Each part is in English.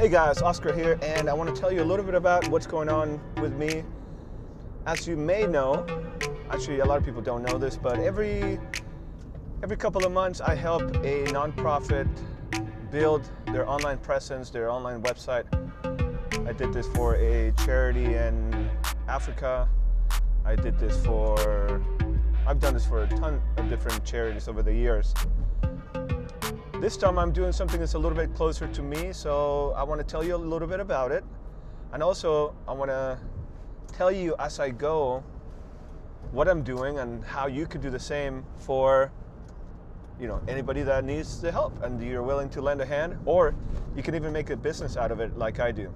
Hey guys, Oscar here, and I want to tell you a little bit about what's going on with me. As you may know, actually a lot of people don't know this, but every couple of months I help a nonprofit build their online presence, their online website. I did this for a charity in Africa. I've done this for a ton of different charities over the years. This time I'm doing something that's a little bit closer to me, so I want to tell you a little bit about it. And also I want to tell you as I go what I'm doing and how you could do the same for anybody that needs the help and you're willing to lend a hand, or you can even make a business out of it like I do.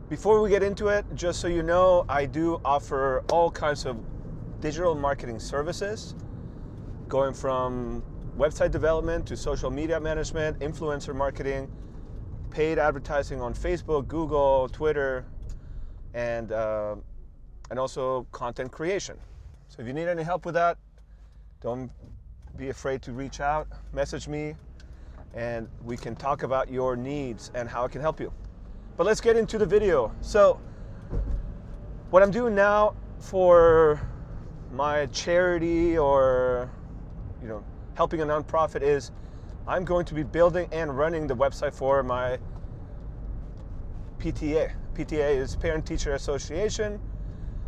Before we get into it, just so you know, I do offer all kinds of digital marketing services, going from website development to social media management, influencer marketing, paid advertising on Facebook, Google, Twitter, and also content creation. So if you need any help with that, don't be afraid to reach out, message me, and we can talk about your needs and how I can help you. But let's get into the video. So what I'm doing now for my charity or helping a nonprofit is I'm going to be building and running the website for my PTA. PTA is Parent Teacher Association,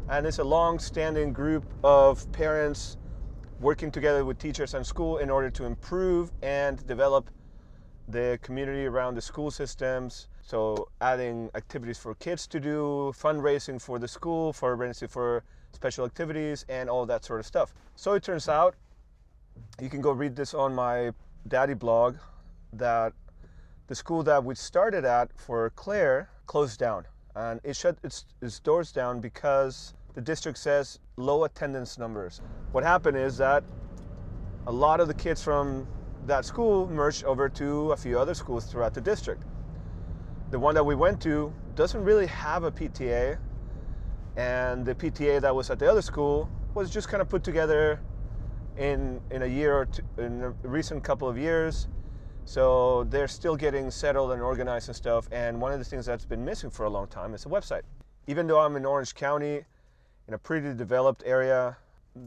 and it's a long-standing group of parents working together with teachers and school in order to improve and develop the community around the school systems. So adding activities for kids to do, fundraising for the school, fundraising for special activities, and all that sort of stuff. So it turns out, you can go read this on my daddy blog, that the school that we started at for Claire closed down, and it shut its doors down because the district says low attendance numbers. What happened is that a lot of the kids from that school merged over to a few other schools throughout the district. The one that we went to doesn't really have a PTA, and the PTA that was at the other school was just kind of put together in a year or two, in a recent couple of years. So they're still getting settled and organized and stuff, and one of the things that's been missing for a long time is a website. Even though I'm in Orange County, in a pretty developed area,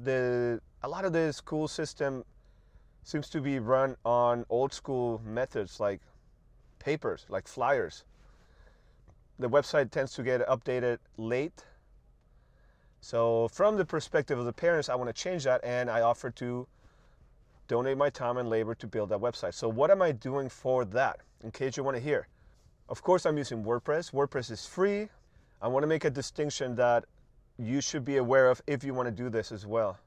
a lot of the school system seems to be run on old school methods like papers, like flyers. The website tends to get updated late. So from the perspective of the parents, I want to change that, and I offer to donate my time and labor to build that website. So what am I doing for that, in case you want to hear? Of course, I'm using WordPress. WordPress is free. I want to make a distinction that you should be aware of if you want to do this as well.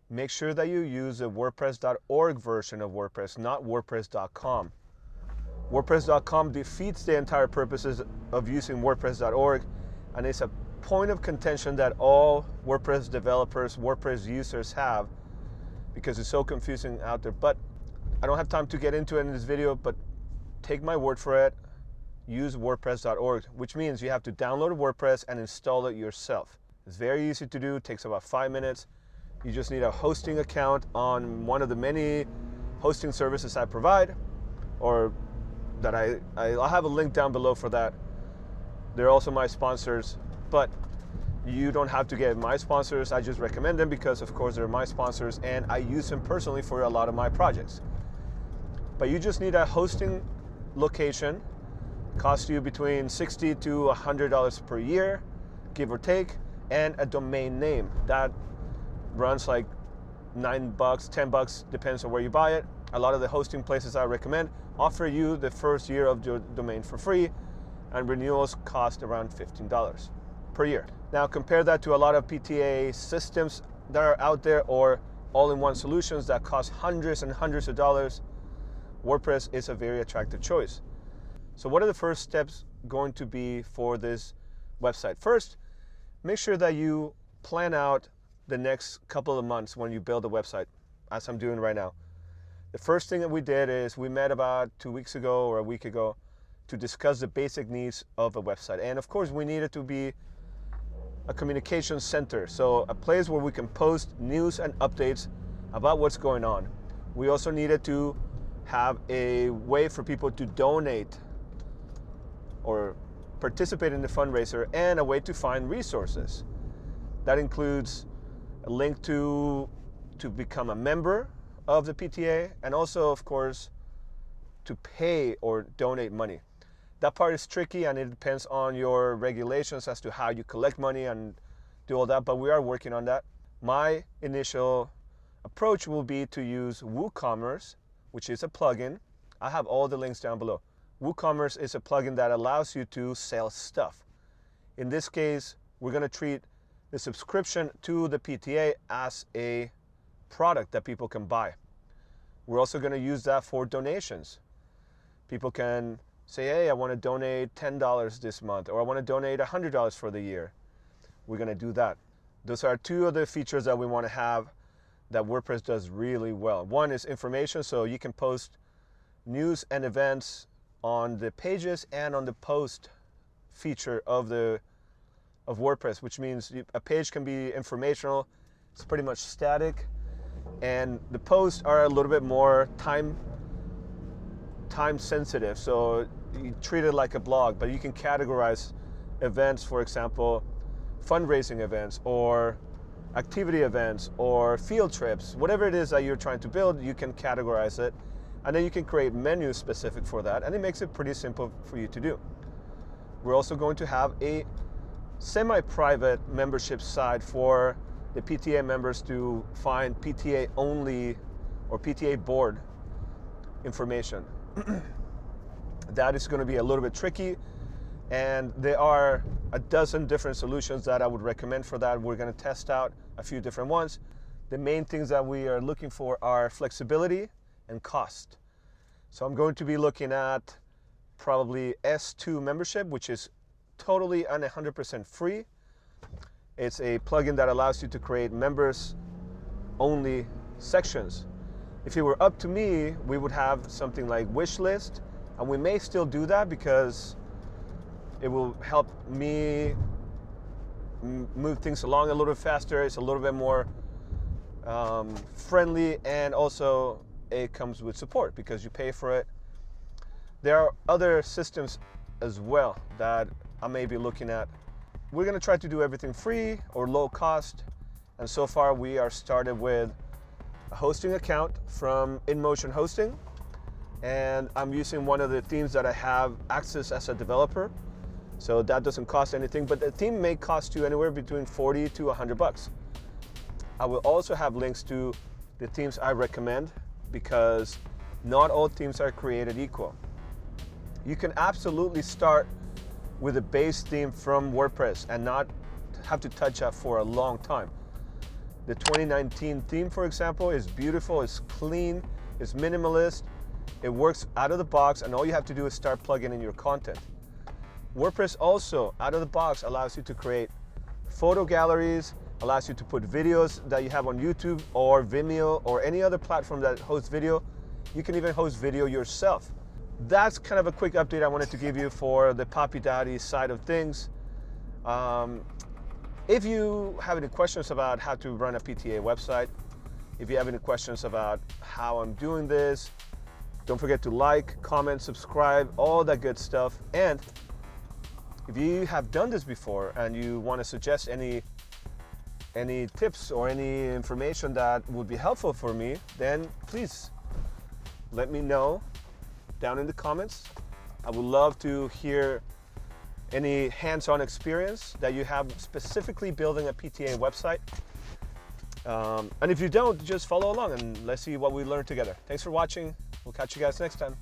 Make sure that you use the WordPress.org version of WordPress, not WordPress.com. WordPress.com defeats the entire purposes of using WordPress.org, and it's a point of contention that all WordPress developers, WordPress users have, because it's so confusing out there. But I don't have time to get into it in this video, but take my word for it. Use WordPress.org, which means you have to download WordPress and install it yourself. It's very easy to do, it takes about 5 minutes. You just need a hosting account on one of the many hosting services I provide, or that I'll have a link down below for that. They're also my sponsors, but you don't have to get my sponsors. I just recommend them because, of course, they're my sponsors, and I use them personally for a lot of my projects. But you just need a hosting location. Costs you between $60 to $100 per year, give or take, and a domain name. That runs like $9, $10, depends on where you buy it. A lot of the hosting places I recommend offer you the first year of your domain for free, and renewals cost around $15 per year. Now compare that to a lot of PTA systems that are out there, or all-in-one solutions that cost hundreds and hundreds of dollars. WordPress is a very attractive choice. So what are the first steps going to be for this website? First, make sure that you plan out the next couple of months when you build a website, as I'm doing right now. The first thing that we did is we met about 2 weeks ago or a week ago to discuss the basic needs of a website. And of course, we needed to be a communication center, so a place where we can post news and updates about what's going on. We also needed to have a way for people to donate or participate in the fundraiser, and a way to find resources. That includes a link to become a member of the PTA, and also, of course, to pay or donate money. That part is tricky, and it depends on your regulations as to how you collect money and do all that, but we are working on that. My initial approach will be to use WooCommerce, which is a plugin. I have all the links down below. WooCommerce is a plugin that allows you to sell stuff. In this case, we're going to treat the subscription to the PTA as a product that people can buy. We're also going to use that for donations. People can say, hey, I want to donate $10 this month, or I want to donate $100 for the year. We're going to do that. Those are two of the features that we want to have that WordPress does really well. One is information, so you can post news and events on the pages and on the post feature of WordPress, which means a page can be informational, it's pretty much static, and the posts are a little bit more time sensitive, so you treat it like a blog, but you can categorize events, for example, fundraising events or activity events or field trips, whatever it is that you're trying to build, you can categorize it, and then you can create menus specific for that, and it makes it pretty simple for you to do. We're also going to have a semi-private membership side for the PTA members to find PTA only or PTA board information. That is going to be a little bit tricky, and there are a dozen different solutions that I would recommend for that. We're going to test out a few different ones. The main things that we are looking for are flexibility and cost. So I'm going to be looking at probably S2 membership, which is totally and 100% free. It's a plugin that allows you to create members only sections. If it were up to me, we would have something like wish list, and we may still do that because it will help me move things along a little faster. It's a little bit more friendly, and also it comes with support because you pay for it. There are other systems as well that I may be looking at. We're going to try to do everything free or low cost, and so far we are started with a hosting account from InMotion Hosting, and I'm using one of the themes that I have access as a developer, so that doesn't cost anything, but the theme may cost you anywhere between 40 to 100 bucks. I will also have links to the themes I recommend, because not all themes are created equal. You can absolutely start with a base theme from WordPress and not have to touch up for a long time. The 2019 theme, for example, is beautiful, it's clean, it's minimalist, it works out of the box, and all you have to do is start plugging in your content. WordPress also, out of the box, allows you to create photo galleries, allows you to put videos that you have on YouTube or Vimeo or any other platform that hosts video. You can even host video yourself. That's kind of a quick update I wanted to give you for the Poppy Daddy side of things. If you have any questions about how to run a PTA website, if you have any questions about how I'm doing this, don't forget to like, comment, subscribe, all that good stuff. And if you have done this before and you want to suggest any tips or any information that would be helpful for me, then please let me know down in the comments. I would love to hear any hands-on experience that you have specifically building a PTA website. And if you don't, just follow along and let's see what we learn together. Thanks for watching. We'll catch you guys next time.